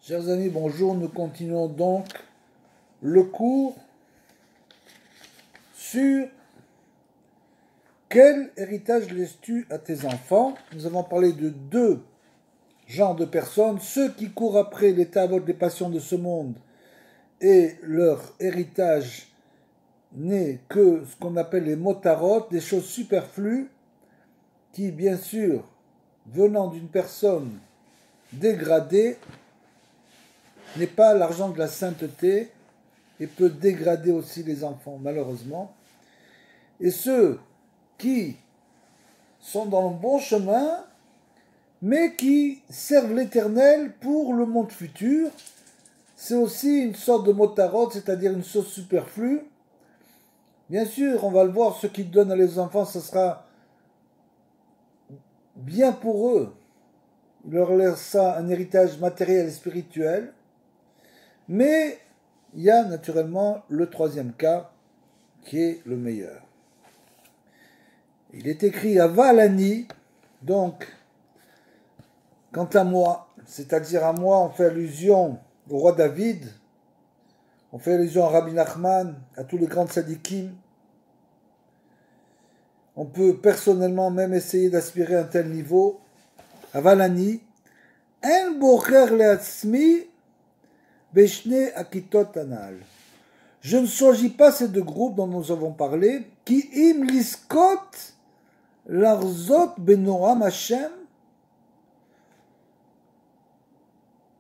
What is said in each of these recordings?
Chers amis, bonjour. Nous continuons donc le cours sur quel héritage laisses-tu à tes enfants. Nous avons parlé de deux genres de personnes, ceux qui courent après les tavotes, les passions de ce monde, et leur héritage n'est que ce qu'on appelle les motarot, des choses superflues qui, bien sûr, venant d'une personne dégradée, n'est pas l'argent de la sainteté et peut dégrader aussi les enfants, malheureusement. Et ceux qui sont dans le bon chemin, mais qui servent l'Éternel pour le monde futur, c'est aussi une sorte de motarot, c'est-à-dire une chose superflue. Bien sûr, on va le voir, ce qu'ils donnent à les enfants, ce sera bien pour eux. Il leur laisse ça un héritage matériel et spirituel. Mais il y a naturellement le troisième cas qui est le meilleur. Il est écrit à Valani, donc, quant à moi, c'est-à-dire à moi, on fait allusion au roi David, on fait allusion à Rabbi Nachman, à tous les grands tzadikim. On peut personnellement même essayer d'aspirer à un tel niveau. À Valani, En bocher leatzmi beshne akitot anal. Je ne choisis pas ces deux groupes dont nous avons parlé, qui im liskot larzot benoram Hashem,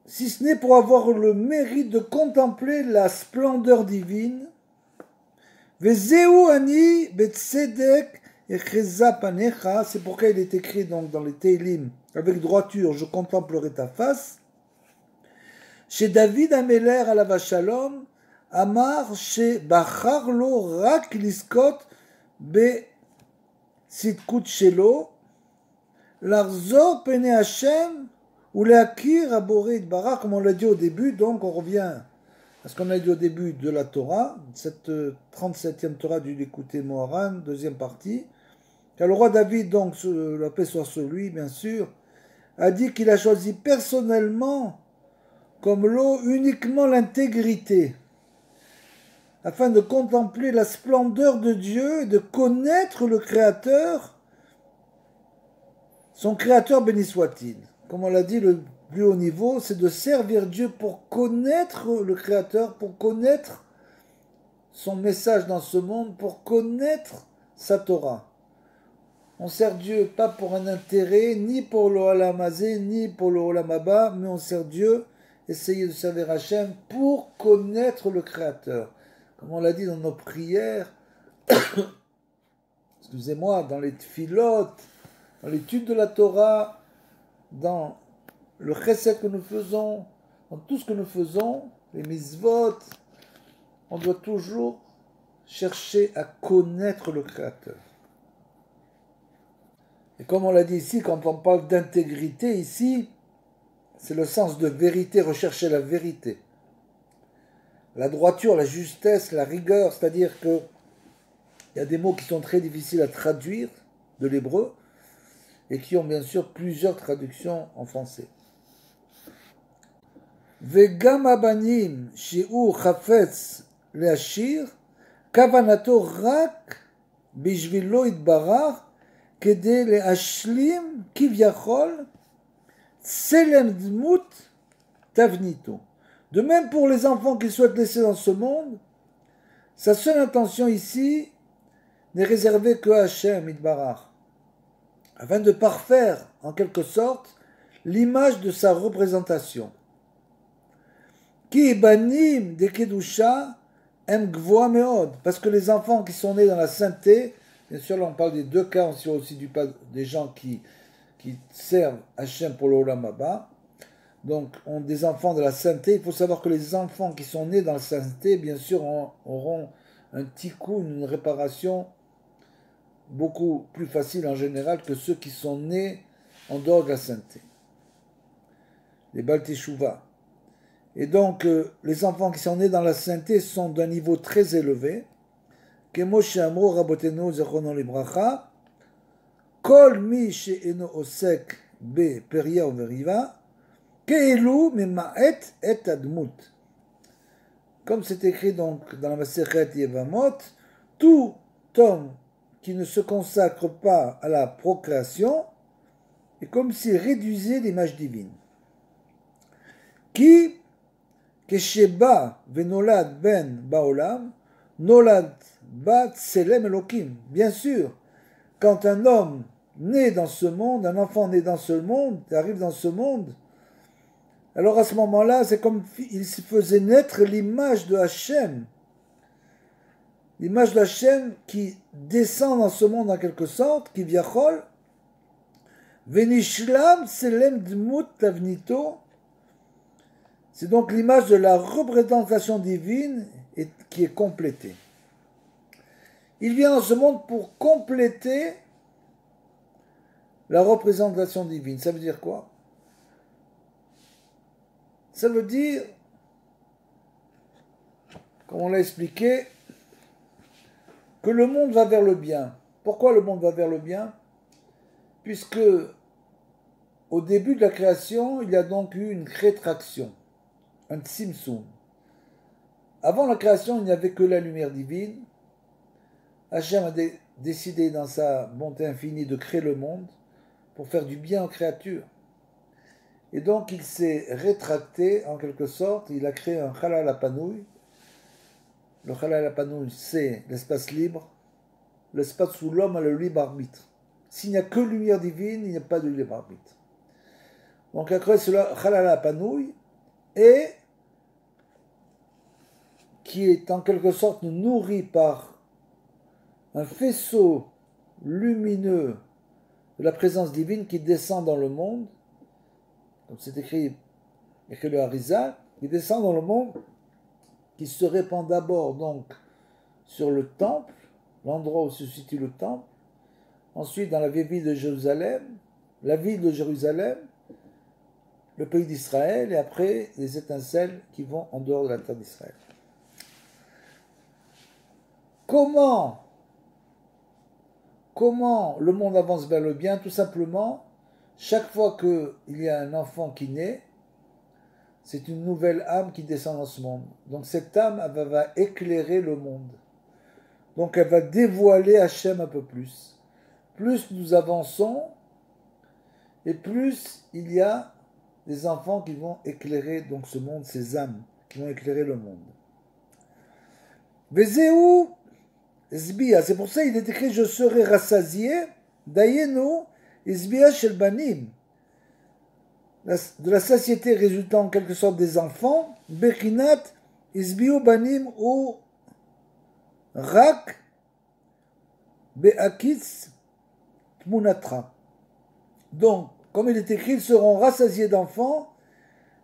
si ce n'est pour avoir le mérite de contempler la splendeur divine. Vezeu ani betzedek echeza panecha, c'est pourquoi il est écrit donc dans les Teilim, avec droiture, je contemplerai ta face. Chez David Améler à la Vachalom, Amar chez Bacharlo rak liskot be sitkut shelo, larzor pene Hashem ou leakir aborit barak, comme on l'a dit au début. Donc on revient à ce qu'on a dit au début de la Torah, cette 37e Torah du Likutei Moharan, deuxième partie. Car le roi David, donc la paix soit sur lui, bien sûr, a dit qu'il a choisi personnellement comme lot uniquement l'intégrité, afin de contempler la splendeur de Dieu et de connaître le Créateur, son Créateur béni soit-il. Comme on l'a dit, le plus haut niveau, c'est de servir Dieu pour connaître le Créateur, pour connaître son message dans ce monde, pour connaître sa Torah. On sert Dieu pas pour un intérêt, ni pour le Olam Hazé, ni pour le Olam Haba, mais on sert Dieu, essayer de servir Hachem pour connaître le Créateur. Comme on l'a dit dans nos prières, excusez-moi, dans les tfilotes, dans l'étude de la Torah, dans le chesed que nous faisons, dans tout ce que nous faisons, les mitzvot, on doit toujours chercher à connaître le Créateur. Et comme on l'a dit ici, quand on parle d'intégrité ici, c'est le sens de vérité, rechercher la vérité. La droiture, la justesse, la rigueur, c'est-à-dire que il y a des mots qui sont très difficiles à traduire de l'hébreu et qui ont bien sûr plusieurs traductions en français. Vegam abanim shi'u chafetz leashir kavanato rak bishvilo itbarach kede leashlim kivyachol tselem dmut tavnito. De même pour les enfants qu'il souhaite laisser dans ce monde, sa seule intention ici n'est réservée que à Hachem Itbarach, afin de parfaire en quelque sorte l'image de sa représentation. Ki banim de kedusha em gvoa meod, parce que les enfants qui sont nés dans la sainteté, bien sûr là on parle des deux cas, on sait aussi des gens qui servent Hachem pour le Olam Haba, donc ont des enfants de la sainteté. Il faut savoir que les enfants qui sont nés dans la sainteté, bien sûr, auront un tikkun, une réparation beaucoup plus facile en général que ceux qui sont nés en dehors de la sainteté, les Baal Teshuvah. Et donc, les enfants qui sont nés dans la sainteté sont d'un niveau très élevé. Kemo she'amru rabotenu zechrono libracha, kol mi she'eno osek be peria uveriva, Ke'elu mima'et et admut. Comme c'est écrit donc dans la Masechet Yevamot, tout homme qui ne se consacre pas à la procréation est comme s'il réduisait l'image divine. Qui, Kesheba venolad ben baolam, nolad bat selem elokim. Bien sûr, quand un homme naît dans ce monde, un enfant naît dans ce monde, arrive dans ce monde, alors à ce moment-là, c'est comme il se faisait naître l'image de Hachem. L'image de Hachem qui descend dans ce monde en quelque sorte, qui viachol, venishlam selem dmut tavnito. C'est donc l'image de la représentation divine qui est complétée. Il vient dans ce monde pour compléter la représentation divine. Ça veut dire quoi? Ça veut dire, comme on l'a expliqué, que le monde va vers le bien. Pourquoi le monde va vers le bien? Puisque au début de la création, il y a donc eu une rétraction, un tzimtzum. Avant la création, il n'y avait que la lumière divine. Hachem a décidé dans sa bonté infinie de créer le monde pour faire du bien aux créatures. Et donc il s'est rétracté en quelque sorte, il a créé un halal apanouï. Le halal apanouï, c'est l'espace libre, l'espace où l'homme a le libre arbitre. S'il n'y a que lumière divine, il n'y a pas de libre arbitre. Donc il a créé ce halal apanouï et qui est en quelque sorte nourri par un faisceau lumineux de la présence divine qui descend dans le monde, comme c'est écrit le Harizal, qui descend dans le monde, qui se répand d'abord donc sur le temple, l'endroit où se situe le temple, ensuite dans la vieille ville de Jérusalem, la ville de Jérusalem, le pays d'Israël, et après les étincelles qui vont en dehors de la terre d'Israël. Comment le monde avance vers le bien? Tout simplement, chaque fois qu'il y a un enfant qui naît, c'est une nouvelle âme qui descend dans ce monde. Donc cette âme, elle va éclairer le monde. Donc elle va dévoiler Hachem un peu plus. Plus nous avançons, et plus il y a des enfants qui vont éclairer donc ce monde, ces âmes, qui vont éclairer le monde. Vezéou Zbia, c'est pour ça qu'il est écrit je serai rassasié, Dayenu, Zbia shel banim. De la satiété résultant en quelque sorte des enfants, Bechinat, Izbiu banim ou Rak, Be'akitz, Tmunatra. Donc, comme il est écrit, ils seront rassasiés d'enfants,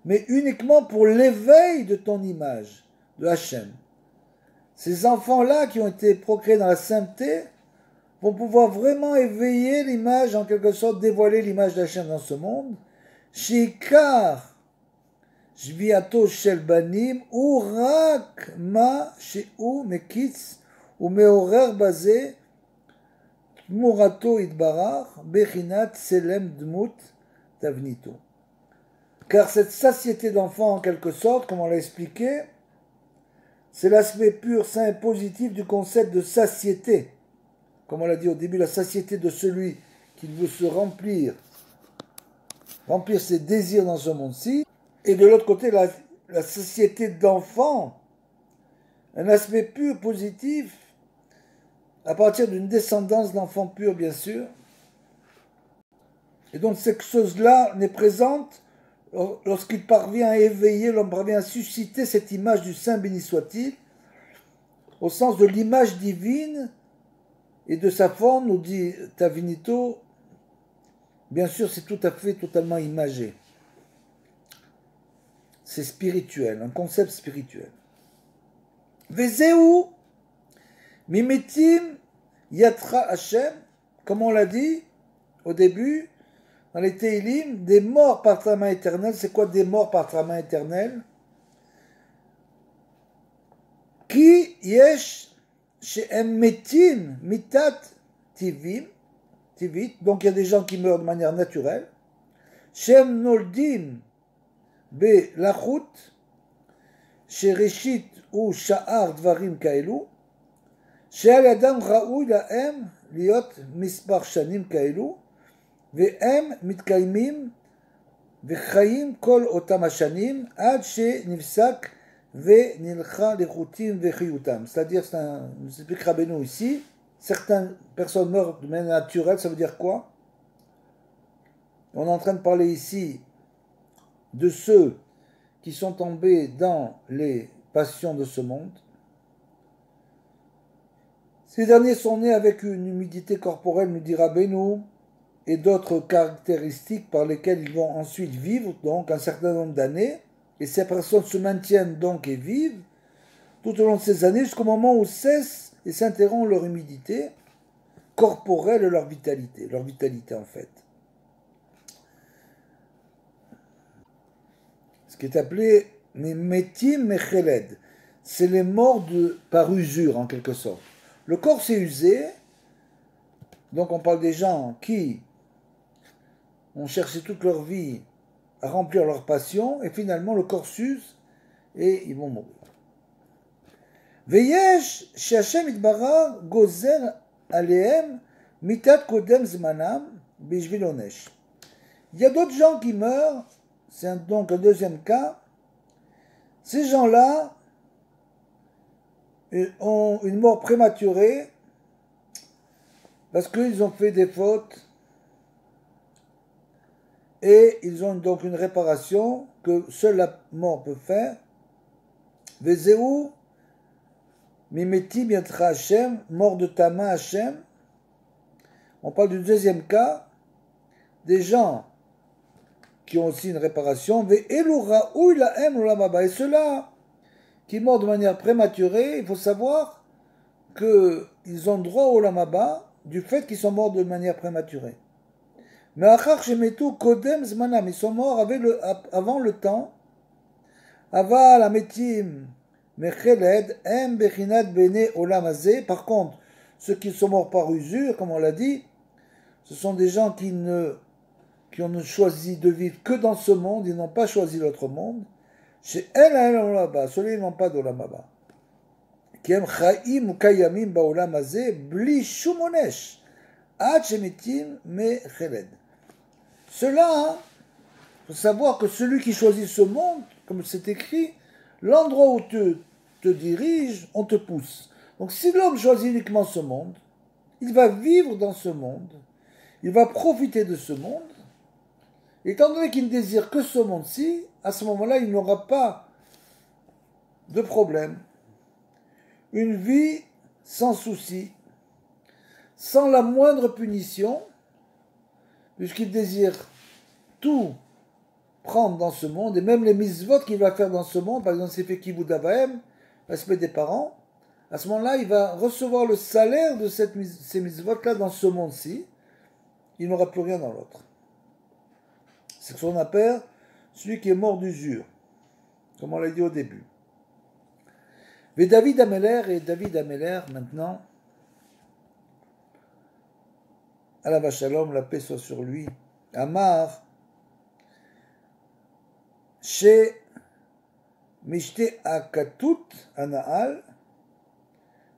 mais uniquement pour l'éveil de ton image, de Hachem. Ces enfants-là qui ont été procréés dans la sainteté vont pouvoir vraiment éveiller l'image, en quelque sorte dévoiler l'image d'Hachem dans ce monde. Shikar Shviato Shel Banim ou Rak Ma Sheu Mekitz ou Meorer Bazé Murato Idbarach Bechinat Selem Dmut Tavnito. Car cette satiété d'enfant, en quelque sorte, comme on l'a expliqué, c'est l'aspect pur, sain et positif du concept de satiété. Comme on l'a dit au début, la satiété de celui qui veut se remplir ses désirs dans ce monde-ci. Et de l'autre côté, la satiété d'enfant, un aspect pur, positif, à partir d'une descendance d'enfants purs, bien sûr. Et donc cette chose-là n'est présente lorsqu'il parvient à éveiller, l'homme parvient à susciter cette image du Saint béni soit-il, au sens de l'image divine et de sa forme, nous dit Tavinito, bien sûr c'est tout à fait totalement imagé. C'est spirituel, un concept spirituel. Vezeu, Mimitim, Yatra Hashem, comme on l'a dit au début, dans les Teilim, des morts par ta main éternelle. C'est quoi des morts par ta main éternelle? Ki yesh she'em metim mitat tivit. Donc il y a des gens qui meurent de manière naturelle. She'em noldim בלחות שראשית הוא שאר דברים כאלו, שעל ידם ראוי להם להיות מספר שנים כאלו, והם מתקיימים וחיים כל אותם השנים עד שנפסק ונלכה לחוטים וחיותם. C'est-à-dire, nous explique Rabbeinu ici, certaines personnes meurent de manière naturelle, ça veut dire quoi? On est en train de parler ici de ceux qui sont tombés dans les passions de ce monde. Ces derniers sont nés avec une humidité corporelle, nous dit Rabbeinu, et d'autres caractéristiques par lesquelles ils vont ensuite vivre, donc un certain nombre d'années, et ces personnes se maintiennent donc et vivent tout au long de ces années jusqu'au moment où cesse et s'interrompt leur humidité corporelle et leur vitalité en fait. Ce qui est appelé metim mecheled, c'est les morts par usure en quelque sorte. Le corps s'est usé, donc on parle des gens qui ont cherché toute leur vie à remplir leur passion, et finalement le corps s'use et ils vont mourir. Veyesh she'Hashem itbarach gozer alehem mitat kodem zmanam bishvil onesh. Il y a d'autres gens qui meurent, c'est donc un deuxième cas. Ces gens-là ont une mort prématurée parce qu'ils ont fait des fautes et ils ont donc une réparation que seule la mort peut faire. Vezeu mimeti bientra Hashem, mort de ta main Hashem. On parle du deuxième cas, des gens qui ont aussi une réparation. Et ceux-là qui meurent de manière prématurée, il faut savoir qu'ils ont droit au Olam Haba du fait qu'ils sont morts de manière prématurée. Mais ils sont morts avant le temps. Aval ametim mecheled em bechinat bene olam hazeh. Par contre, ceux qui sont morts par usure, comme on l'a dit, ce sont des gens qui ont choisi de vivre que dans ce monde, ils n'ont pas choisi l'autre monde. Chez El Olam Haba, ceux-là n'ont pas d'Olam Haba. Qui em chaim ukayamim baolam hazeh bli shum onesh ad shemetim mecheled. Cela, il faut savoir que celui qui choisit ce monde, comme c'est écrit, l'endroit où te dirige, on te pousse. Donc si l'homme choisit uniquement ce monde, il va vivre dans ce monde, il va profiter de ce monde, et étant donné qu'il ne désire que ce monde-ci, à ce moment-là, il n'aura pas de problème. Une vie sans souci, sans la moindre punition, puisqu'il désire tout prendre dans ce monde, et même les mitzvot qu'il va faire dans ce monde, par exemple s'il fait kibud avaim, respect des parents, à ce moment-là, il va recevoir le salaire de ces mitzvot-là dans ce monde-ci, il n'aura plus rien dans l'autre. C'est ce qu'on appelle celui qui est mort d'usure, comme on l'a dit au début. Mais David Ameller, maintenant, Alav Shalom, la paix soit sur lui, Amar, chez Mishte Akatut Anaal,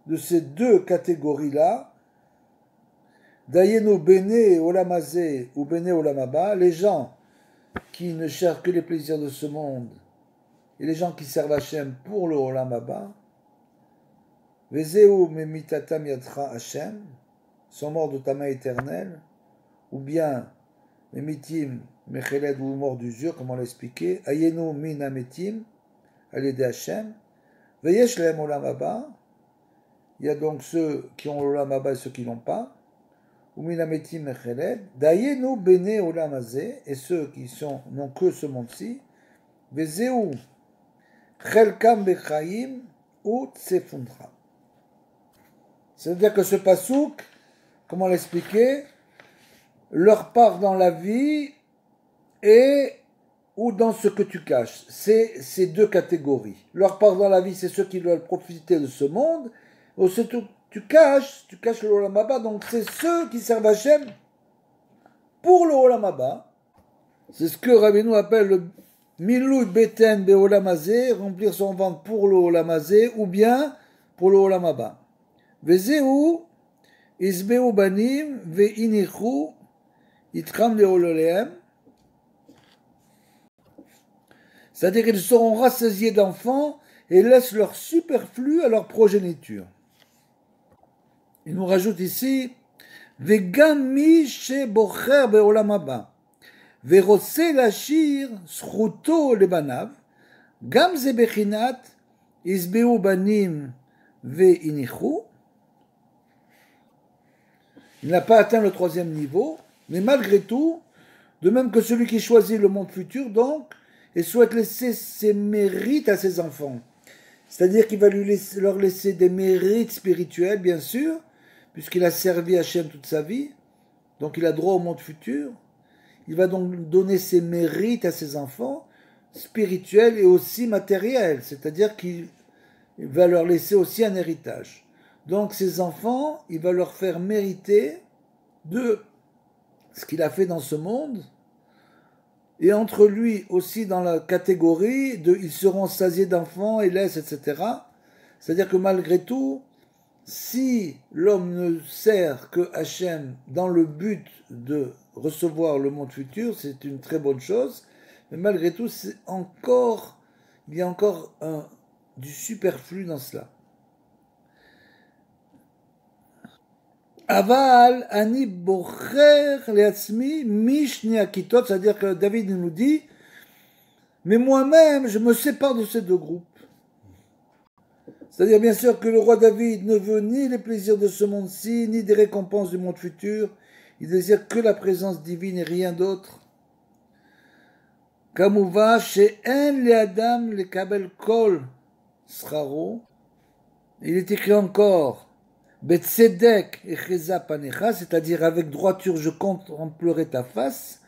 de ces deux catégories-là, Dayenu Bene Olamazé ou Bene Olamaba, les gens qui ne cherchent que les plaisirs de ce monde et les gens qui servent Hachem pour le Olamaba, Vezeu Memitatam Yatra Hachem, sont morts de ta main éternelle, ou bien Memitim Mecheled ou mort d'usure, comme on l'a expliqué, Ayenu Min Ametim, à l'aider Hachem, Veyesh Lehem Olam Haba, il y a donc ceux qui ont l'Olam Haba et ceux qui n'ont pas, ou Min Ametim Mecheled, Dayenu Bene Olam Hazeh, et ceux qui n'ont que ce monde-ci, Vezeu Chelkam Bechaim ou Tsefundra. C'est-à-dire que ce pasouk, comme on l'a expliqué, leur part dans la vie et ou dans ce que tu caches. C'est ces deux catégories. Leur part dans la vie, c'est ceux qui veulent profiter de ce monde. Ou ce que tu caches le Olam Haba. Donc c'est ceux qui servent Hachem pour le Olam Haba. C'est ce que Rabbeinu appelle Milou beten beolamazé, remplir son ventre pour le olamazé, ou bien pour le olamaba. Vezeu, isbeu banim, veinichu, itram leololeem. C'est-à-dire qu'ils seront rassasiés d'enfants et laissent leur superflu à leur progéniture. Il nous rajoute ici, Vegam mi shebocher beolam haba, ורוצה להשאיר זכותו לבניו, גם זה בחינת ישבעו בנים והניחו. Il n'a pas atteint le troisième niveau, mais malgré tout, de même que celui qui choisit le monde futur, donc, et souhaite laisser ses mérites à ses enfants. C'est-à-dire qu'il va leur laisser des mérites spirituels, bien sûr, puisqu'il a servi Hachem toute sa vie, donc il a droit au monde futur. Il va donc donner ses mérites à ses enfants, spirituels et aussi matériels, c'est-à-dire qu'il va leur laisser aussi un héritage. Donc ses enfants, il va leur faire mériter de ce qu'il a fait dans ce monde, et entre lui aussi dans la catégorie de ils seront sasiés d'enfants et laissent, etc. C'est-à-dire que malgré tout, si l'homme ne sert que Hachem dans le but de recevoir le monde futur, c'est une très bonne chose, mais malgré tout, il y a encore du superflu dans cela. Aval ani bocher leatzmi mishni akitot, c'est-à-dire que David nous dit, mais moi-même, je me sépare de ces deux groupes. C'est-à-dire bien sûr que le roi David ne veut ni les plaisirs de ce monde-ci, ni des récompenses du monde futur. Il désire que la présence divine et rien d'autre. Kamouva she'en le'adam lekabel kol scharo. Il est écrit encore betzedek echeza panecha, c'est-à-dire avec droiture je contemplerai ta face.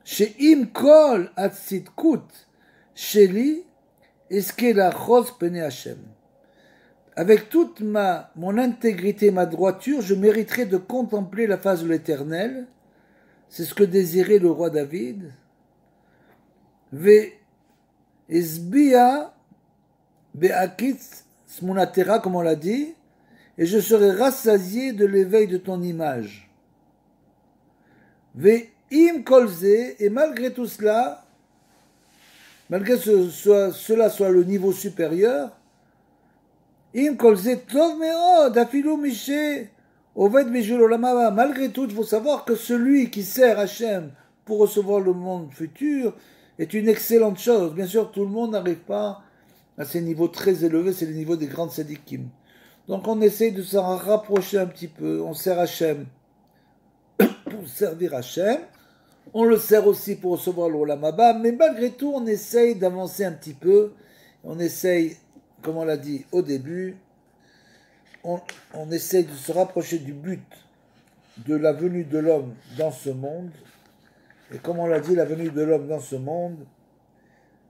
She'im kol atzidkut sheli eskela chos pene Hashem. Avec toute mon intégrité, ma droiture, je mériterai de contempler la face de l'Éternel. C'est ce que désirait le roi David. Ve esbia be'akitz smunatera, comme on l'a dit, et je serai rassasié de l'éveil de ton image. Ve im kolze, et malgré tout cela, malgré que cela soit le niveau supérieur, malgré tout, il faut savoir que celui qui sert Hachem pour recevoir le monde futur est une excellente chose. Bien sûr, tout le monde n'arrive pas à ces niveaux très élevés, c'est le niveau des grandes sadikim. Donc on essaye de s'en rapprocher un petit peu, on sert Hachem pour servir Hachem, on le sert aussi pour recevoir l'Olam Haba, mais malgré tout, on essaye d'avancer un petit peu, on essaye, comme on l'a dit au début, on essaye de se rapprocher du but de la venue de l'homme dans ce monde. Et comme on l'a dit, la venue de l'homme dans ce monde,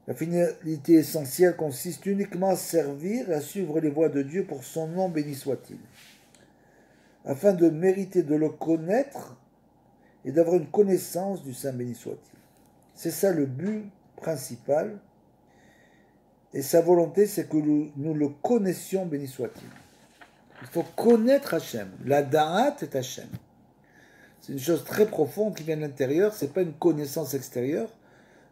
la finalité essentielle consiste uniquement à servir et à suivre les voies de Dieu pour son nom, béni soit-il, afin de mériter de le connaître et d'avoir une connaissance du Saint, béni soit-il. C'est ça le but principal. Et sa volonté, c'est que nous le connaissions, béni soit-il. Il faut connaître Hachem. La da'at est Hachem. C'est une chose très profonde qui vient de l'intérieur. Ce n'est pas une connaissance extérieure.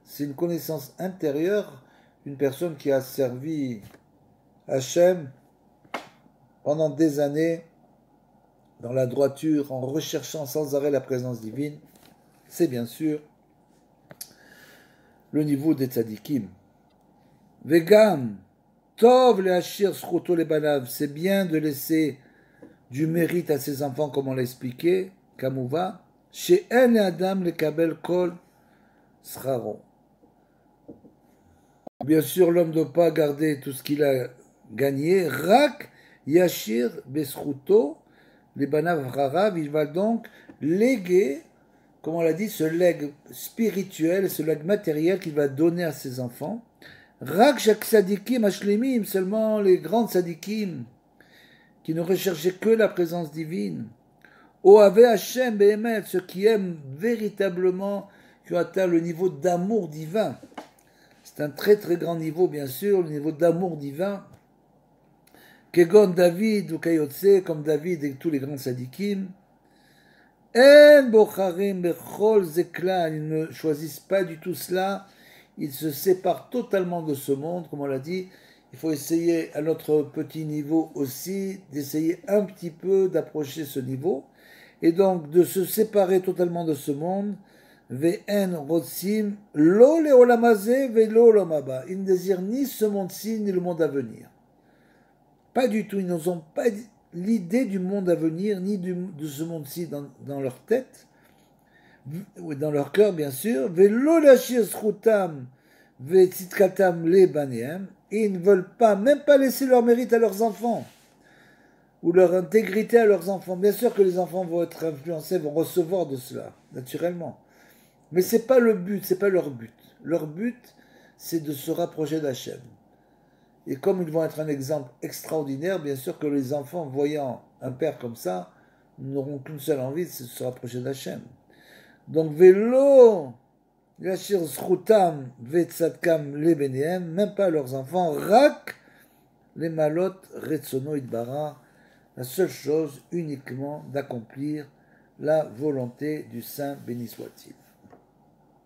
C'est une connaissance intérieure. Une personne qui a servi Hachem pendant des années dans la droiture, en recherchant sans arrêt la présence divine. C'est bien sûr le niveau des tzadikim. Vegam, tov le'ashir schruto lebanav, c'est bien de laisser du mérite à ses enfants, comme on l'a expliqué, kamouva, she'en adam lekabel kol scharo. Bien sûr, l'homme ne doit pas garder tout ce qu'il a gagné, rak yashir beschruto lebanav rarav, il va donc léguer, comme on l'a dit, ce legs spirituel, ce legs matériel qu'il va donner à ses enfants. Rak shak sadikim ashlemim, seulement les grands sadikim qui ne recherchaient que la présence divine. Oave Hashem behemet, ceux qui aiment véritablement, qui ont atteint le niveau d'amour divin. C'est un très très grand niveau, bien sûr, le niveau d'amour divin. Kegon David ou Kayotse, comme David et tous les grands sadikim. En bocharim bechol zekla, ils ne choisissent pas du tout cela. Ils se séparent totalement de ce monde, comme on l'a dit. Il faut essayer à notre petit niveau aussi, d'essayer un petit peu d'approcher ce niveau. Et donc de se séparer totalement de ce monde. Ve'en rotsim lo leolamazé ve'lo olamaba. Ils ne désirent ni ce monde-ci, ni le monde à venir. Pas du tout, ils n'ont pas l'idée du monde à venir, ni de ce monde-ci dans leur tête, ou dans leur cœur bien sûr. Ve'lo lashir zchutam ve'tzitkatam lebanehem. Et ils ne veulent pas, même pas laisser leur mérite à leurs enfants, ou leur intégrité à leurs enfants. Bien sûr que les enfants vont être influencés, vont recevoir de cela, naturellement. Mais ce n'est pas le but, ce n'est pas leur but. Leur but, c'est de se rapprocher d'Hachem. Et comme ils vont être un exemple extraordinaire, bien sûr que les enfants, voyant un père comme ça, n'auront qu'une seule envie, c'est de se rapprocher d'Hachem. Donc, vélo, yashir zchutam ve'tzatkam lebenehem, même pas leurs enfants, rak, les malot retsono idbara, la seule chose uniquement d'accomplir la volonté du Saint béni soit-il.